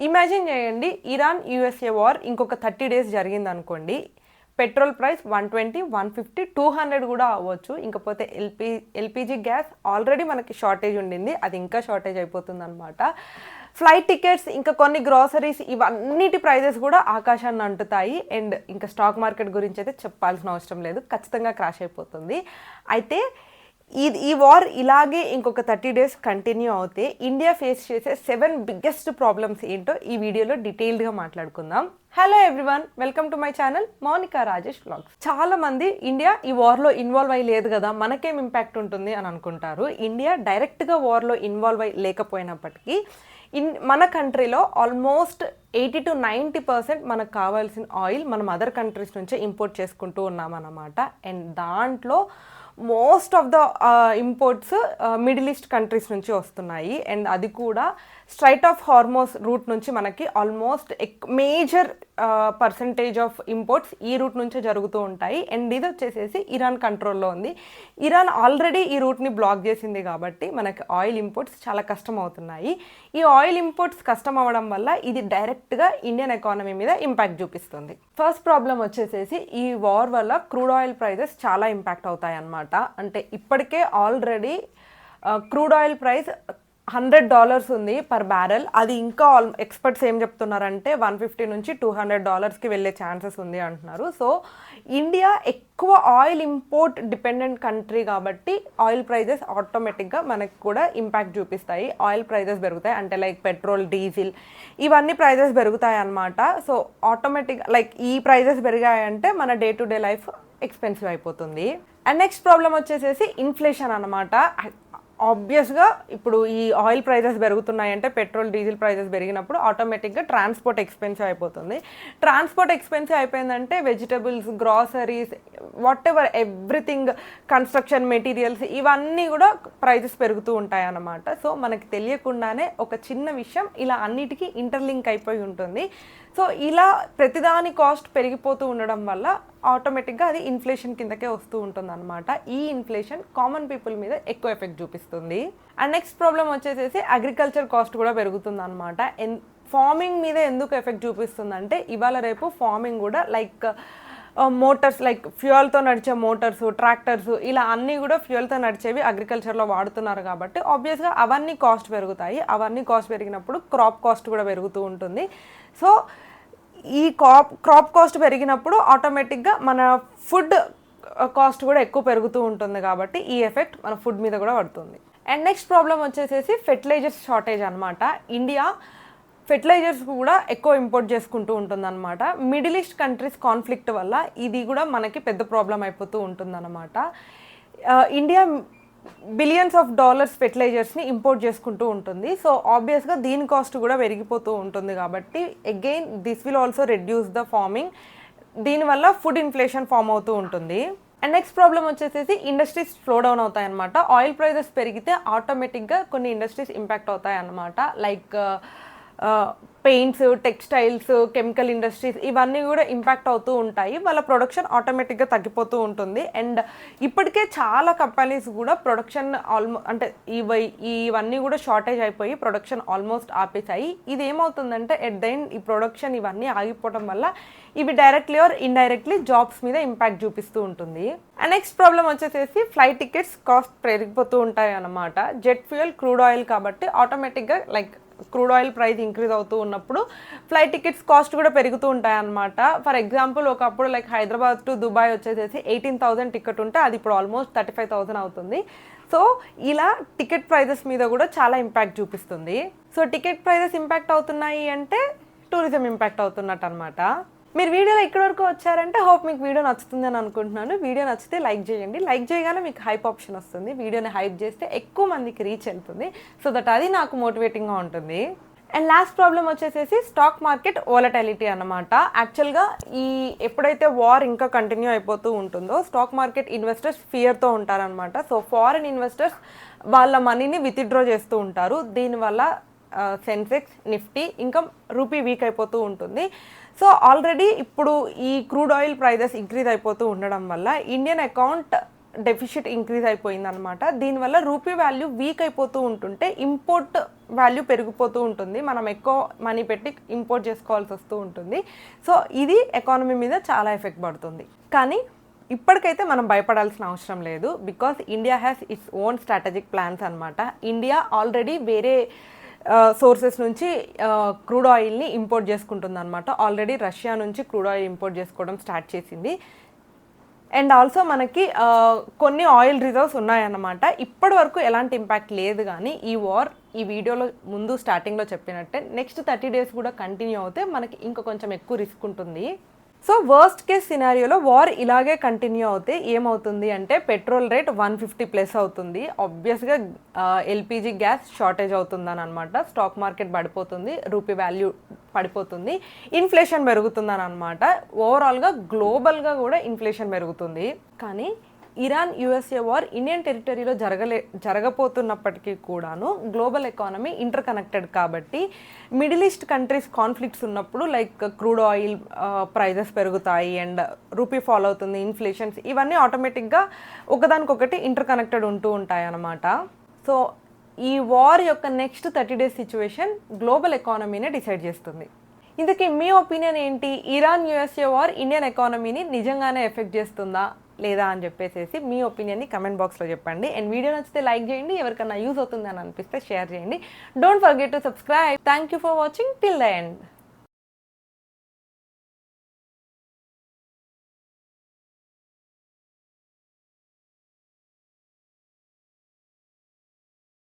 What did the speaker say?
Imagine చేయండి, Iran USA war ఇంకొక 30 days జరిగింది అనుకోండి. పెట్రోల్ ప్రైస్ 120, 150, 200 కూడా అవ్వచ్చు. ఇంకపోతే ఎల్పిజి గ్యాస్ ఆల్రెడీ మనకి షార్టేజ్ ఉండింది, అది ఇంకా షార్టేజ్ అయిపోతుంది అనమాట. ఫ్లైట్ టికెట్స్, ఇంకా కొన్ని గ్రాసరీస్, ఇవన్నిటి ప్రైజెస్ కూడా ఆకాశాన్ని అంటుతాయి. అండ్ ఇంకా స్టాక్ మార్కెట్ గురించి అయితే చెప్పాల్సిన అవసరం లేదు, ఖచ్చితంగా క్రాష్ అయిపోతుంది. అయితే ఈ వార్ ఇలాగే ఇంకొక 30 డేస్ కంటిన్యూ అవుతే ఇండియా ఫేస్ చేసే 7 బిగ్గెస్ట్ ప్రాబ్లమ్స్ ఏంటో ఈ వీడియోలో డీటెయిల్డ్గా మాట్లాడుకుందాం. Hello everyone, welcome to my channel Mounika Rajesh vlogs. చాలా మంది ఇండియా ఈ వార్లో ఇన్వాల్వ్ అయ్యి లేదు కదా, మనకేం ఇంపాక్ట్ ఉంటుంది అని అనుకుంటారు. ఇండియా డైరెక్ట్గా వార్లో ఇన్వాల్వ్ అయ్యి లేకపోయినప్పటికీ మన కంట్రీలో ఆల్మోస్ట్ 80 to 90% మనకు కావాల్సిన ఆయిల్ మనం అదర్ కంట్రీస్ నుంచే ఇంపోర్ట్ చేసుకుంటూ ఉన్నామన్నమాట. అండ్ దాంట్లో most of the imports middle east countries నుంచి వస్తున్నాయి. అండ్ అది కూడా స్ట్రైట్ ఆఫ్ హార్మోస్ రూట్ నుంచి మనకి almost major percentage of imports ఈ రూట్ నుంచే జరుగుతూ ఉంటాయి. అండ్ ఇది వచ్చేసేసి ఇరాన్ కంట్రోల్లో ఉంది. ఇరాన్ ఆల్రెడీ ఈ రూట్ని బ్లాక్ చేసింది కాబట్టి మనకి ఆయిల్ ఇంపోర్ట్స్ చాలా కష్టం అవుతున్నాయి. ఈ ఆయిల్ ఇంపోర్ట్స్ కష్టం అవ్వడం వల్ల ఇది డైరెక్ట్గా ఇండియన్ ఎకానమీ మీద ఇంపాక్ట్ చూపిస్తుంది. ఫస్ట్ ప్రాబ్లం వచ్చేసేసి ఈ వార్ వల్ల క్రూడ్ ఆయిల్ ప్రైజెస్ చాలా ఇంపాక్ట్ అవుతాయి అన్నమాట. అంటే ఇప్పటికే ఆల్రెడీ క్రూడ్ ఆయిల్ ప్రైస్ $100 ఉంది పర్ బ్యారెల్. అది ఇంకా ఎక్స్పర్ట్స్ ఏం చెప్తున్నారంటే $150 నుంచి $200కి వెళ్ళే ఛాన్సెస్ ఉంది అంటున్నారు. సో ఇండియా ఎక్కువ ఆయిల్ ఇంపోర్ట్ డిపెండెంట్ కంట్రీ కాబట్టి ఆయిల్ ప్రైజెస్ ఆటోమేటిక్గా మనకి కూడా ఇంపాక్ట్ చూపిస్తాయి. ఆయిల్ ప్రైజెస్ పెరుగుతాయి అంటే లైక్ పెట్రోల్, డీజిల్ ఇవన్నీ ప్రైజెస్ పెరుగుతాయి అన్నమాట. సో ఆటోమేటిక్ లైక్ ఈ ప్రైజెస్ పెరిగాయంటే మన day to day life expensive అయిపోతుంది. అండ్ నెక్స్ట్ ప్రాబ్లం వచ్చేసేసి ఇన్ఫ్లేషన్ అన్నమాట. ఆబ్వియస్గా ఇప్పుడు ఈ ఆయిల్ ప్రైజెస్ పెరుగుతున్నాయంటే పెట్రోల్, డీజిల్ ప్రైజెస్ పెరిగినప్పుడు ఆటోమేటిక్గా ట్రాన్స్పోర్ట్ ఎక్స్పెన్సివ్ అయిపోతుంది. ట్రాన్స్పోర్ట్ ఎక్స్పెన్సివ్ అయిపోయిందంటే vegetables, groceries, what ever everything, construction materials ఇవన్నీ కూడా ప్రైజెస్ పెరుగుతూ ఉంటాయి అన్నమాట. సో మనకి తెలియకుండానే ఒక చిన్న విషయం ఇలా అన్నిటికీ ఇంటర్లింక్ అయిపోయి ఉంటుంది. సో ఇలా ప్రతిదాని కాస్ట్ పెరిగిపోతూ ఉండడం వల్ల ఆటోమేటిక్గా అది ఇన్ఫ్లేషన్ కిందకే వస్తూ ఉంటుంది అనమాట. ఈ ఇన్ఫ్లేషన్ కామన్ పీపుల్ మీద ఎక్కువ ఎఫెక్ట్ చూపిస్తుంది. అండ్ నెక్స్ట్ ప్రాబ్లం వచ్చేసేసి అగ్రికల్చర్ కాస్ట్ కూడా పెరుగుతుంది అనమాట. ఫార్మింగ్ మీద ఎందుకు ఎఫెక్ట్ చూపిస్తుందంటే ఇవాళ రేపు ఫార్మింగ్ కూడా లైక్ మోటార్స్, లైక్ ఫ్యూయల్తో నడిచే మోటార్స్, ట్రాక్టర్స్ ఇలా అన్నీ కూడా ఫ్యూయల్తో నడిచేవి అగ్రికల్చర్లో వాడుతున్నారు కాబట్టి ఆబ్వియస్గా అవన్నీ కాస్ట్ పెరుగుతాయి. అవన్నీ కాస్ట్ పెరిగినప్పుడు క్రాప్ కాస్ట్ కూడా పెరుగుతూ ఉంటుంది. సో ఈ క్రాప్ కాస్ట్ పెరిగినప్పుడు ఆటోమేటిక్గా మన ఫుడ్ కాస్ట్ కూడా ఎక్కువ పెరుగుతూ ఉంటుంది కాబట్టి ఈ ఎఫెక్ట్ మన ఫుడ్ మీద కూడా పడుతుంది. అండ్ నెక్స్ట్ ప్రాబ్లం వచ్చేసేసి ఫెర్టిలైజర్స్ షార్టేజ్ అనమాట. ఇండియా ఫెర్టిలైజర్స్ కూడా ఎక్కువ ఇంపోర్ట్ చేసుకుంటూ ఉంటుందన్నమాట. మిడిల్ ఈస్ట్ కంట్రీస్ కాన్ఫ్లిక్ట్ వల్ల ఇది కూడా మనకి పెద్ద ప్రాబ్లం అయిపోతూ ఉంటుందన్నమాట. ఇండియా బిలియన్స్ ఆఫ్ డాలర్స్ ఫెర్టిలైజర్స్ని ఇంపోర్ట్ చేసుకుంటూ ఉంటుంది. సో ఆబ్వియస్గా దీని కాస్ట్ కూడా పెరిగిపోతూ ఉంటుంది కాబట్టి again this will also reduce the farming. దీనివల్ల ఫుడ్ ఇన్ఫ్లేషన్ ఫామ్ అవుతూ ఉంటుంది. అండ్ నెక్స్ట్ ప్రాబ్లం వచ్చేసేసి ఇండస్ట్రీస్ స్లో డౌన్ అవుతాయి అన్నమాట. ఆయిల్ ప్రైజెస్ పెరిగితే ఆటోమేటిక్గా కొన్ని ఇండస్ట్రీస్ ఇంపాక్ట్ అవుతాయి అన్నమాట. Like paints, textiles, chemical industries ఇవన్నీ కూడా ఇంపాక్ట్ అవుతూ ఉంటాయి. వాళ్ళ ప్రొడక్షన్ ఆటోమేటిక్గా తగ్గిపోతూ ఉంటుంది. అండ్ ఇప్పటికే చాలా కంపెనీస్ కూడా ప్రొడక్షన్ అంటే ఇవన్నీ కూడా షార్టేజ్ అయిపోయి ప్రొడక్షన్ ఆల్మోస్ట్ ఆపేసాయి. ఇది ఏమవుతుందంటే ఎట్ ద ఎండ్ ఈ ప్రొడక్షన్ ఇవన్నీ ఆగిపోవడం వల్ల ఇవి డైరెక్ట్లీ ఆర్ ఇండైరెక్ట్లీ జాబ్స్ మీద ఇంపాక్ట్ చూపిస్తూ ఉంటుంది. అండ్ నెక్స్ట్ ప్రాబ్లం వచ్చేసేసి ఫ్లైట్ టికెట్స్ కాస్ట్ పెరిగిపోతూ ఉంటాయి అన్నమాట. జెట్ ఫ్యూయల్, క్రూడ్ ఆయిల్ కాబట్టి ఆటోమేటిక్గా like crude oil price increase అవుతూ ఉన్నప్పుడు ఫ్లైట్ టికెట్స్ కాస్ట్ కూడా పెరుగుతూ ఉంటాయి అన్నమాట. ఫర్ ఎగ్జాంపుల్ ఒకప్పుడు లైక్ హైదరాబాద్ టు దుబాయ్ వచ్చేసేసి 18,000 టికెట్ ఉంటే అది ఇప్పుడు ఆల్మోస్ట్ 35,000 అవుతుంది. సో ఇలా టికెట్ ప్రైజెస్ మీద కూడా చాలా ఇంపాక్ట్ చూపిస్తుంది. సో టికెట్ ప్రైజెస్ ఇంపాక్ట్ అవుతున్నాయి అంటే టూరిజం ఇంపాక్ట్ అవుతున్నట్టు అనమాట. మీరు వీడియోలో ఇక్కడి వరకు వచ్చారంటే హోప్ మీకు వీడియో నచ్చుతుంది అని అనుకుంటున్నాను. వీడియో నచ్చితే లైక్ చేయండి. లైక్ చేయగానే మీకు హైప్ ఆప్షన్ వస్తుంది. వీడియోని హైప్ చేస్తే ఎక్కువ మందికి రీచ్ వెళ్తుంది. సో దట్ అది నాకు మోటివేటింగ్గా ఉంటుంది. అండ్ లాస్ట్ ప్రాబ్లం వచ్చేసేసి స్టాక్ మార్కెట్ వోలటిలిటీ అన్నమాట. యాక్చువల్గా ఎప్పుడైతే వార్ ఇంకా కంటిన్యూ అయిపోతూ ఉంటుందో స్టాక్ మార్కెట్ ఇన్వెస్టర్స్ ఫియర్తో ఉంటారనమాట. సో ఫారిన్ ఇన్వెస్టర్స్ వాళ్ళ మనీని విత్డ్రా చేస్తూ ఉంటారు. దీనివల్ల సెన్సెక్స్, నిఫ్టీ ఇంకా రూపీ వీక్ అయిపోతూ ఉంటుంది. సో ఆల్రెడీ ఇప్పుడు ఈ క్రూడ్ ఆయిల్ ప్రైజెస్ ఇంక్రీజ్ అయిపోతూ ఉండడం వల్ల ఇండియన్ అకౌంట్ డెఫిషిట్ ఇంక్రీజ్ అయిపోయింది అనమాట. దీనివల్ల రూపీ వాల్యూ వీక్ అయిపోతూ ఉంటుంటే ఇంపోర్ట్ వాల్యూ పెరిగిపోతూ ఉంటుంది. మనం ఎక్కువ మనీ పెట్టి ఇంపోర్ట్ చేసుకోవాల్సి వస్తూ ఉంటుంది. సో ఇది ఎకానమీ మీద చాలా ఎఫెక్ట్ పడుతుంది. కానీ ఇప్పటికైతే మనం భయపడాల్సిన అవసరం లేదు. Because India has its own strategic plans అనమాట. ఇండియా ఆల్రెడీ వేరే సోర్సెస్ నుంచి క్రూడ్ ఆయిల్ని ఇంపోర్ట్ చేసుకుంటుంది అనమాట. ఆల్రెడీ రష్యా నుంచి క్రూడ్ ఆయిల్ ఇంపోర్ట్ చేసుకోవడం స్టార్ట్ చేసింది. అండ్ ఆల్సో మనకి కొన్ని ఆయిల్ రిజర్వ్స్ ఉన్నాయన్నమాట. ఇప్పటి వరకు ఎలాంటి ఇంపాక్ట్ లేదు. కానీ ఈ వార్ ఈ వీడియోలో ముందు స్టార్టింగ్లో చెప్పినట్టే నెక్స్ట్ 30 days కూడా కంటిన్యూ అవుతే మనకి ఇంకా కొంచెం ఎక్కువ రిస్క్ ఉంటుంది. సో వర్స్ట్ కేస్ సినారియోలో వార్ ఇలాగే కంటిన్యూ అవుతే ఏమవుతుంది అంటే పెట్రోల్ రేట్ 150+ అవుతుంది. ఆబ్వియస్గా ఎల్పిజి గ్యాస్ షార్టేజ్ అవుతుందని అనమాట. స్టాక్ మార్కెట్ పడిపోతుంది, రూపీ వాల్యూ పడిపోతుంది, ఇన్ఫ్లేషన్ పెరుగుతుందని అనమాట. ఓవరాల్గా గ్లోబల్గా కూడా ఇన్ఫ్లేషన్ పెరుగుతుంది. కానీ ఇరాన్ యుఎస్ఏ వార్ ఇండియన్ టెరిటరీలో జరగపోతున్నప్పటికీ కూడాను గ్లోబల్ ఎకానమీ ఇంటర్ కనెక్టెడ్ కాబట్టి మిడిల్ ఈస్ట్ కంట్రీస్ కాన్ఫ్లిక్ట్స్ ఉన్నప్పుడు లైక్ క్రూడ్ ఆయిల్ ప్రైజెస్ పెరుగుతాయి అండ్ రూపీ ఫాల్ అవుతుంది, ఇన్ఫ్లేషన్స్ ఇవన్నీ ఆటోమేటిక్గా ఒకదానికొకటి ఇంటర్ కనెక్టెడ్ ఉంటూ ఉంటాయి అన్నమాట. సో ఈ వార్ యొక్క నెక్స్ట్ 30 days సిచ్యువేషన్ గ్లోబల్ ఎకానమీనే డిసైడ్ చేస్తుంది. ఇందుకే మీ ఒపీనియన్ ఏంటి? ఇరాన్ యుఎస్ఏ వార్ ఇండియన్ ఎకానమీని నిజంగానే ఎఫెక్ట్ చేస్తుందా లేదా అని చెప్పేసి మీ ఒపీనియన్ని కమెంట్ బాక్స్లో చెప్పండి. అండ్ వీడియో నచ్చితే లైక్ చేయండి, ఎవరికైనా యూజ్ అవుతుంది అని అనిపిస్తే షేర్ చేయండి. Don't forget to subscribe. Thank you for watching till the end.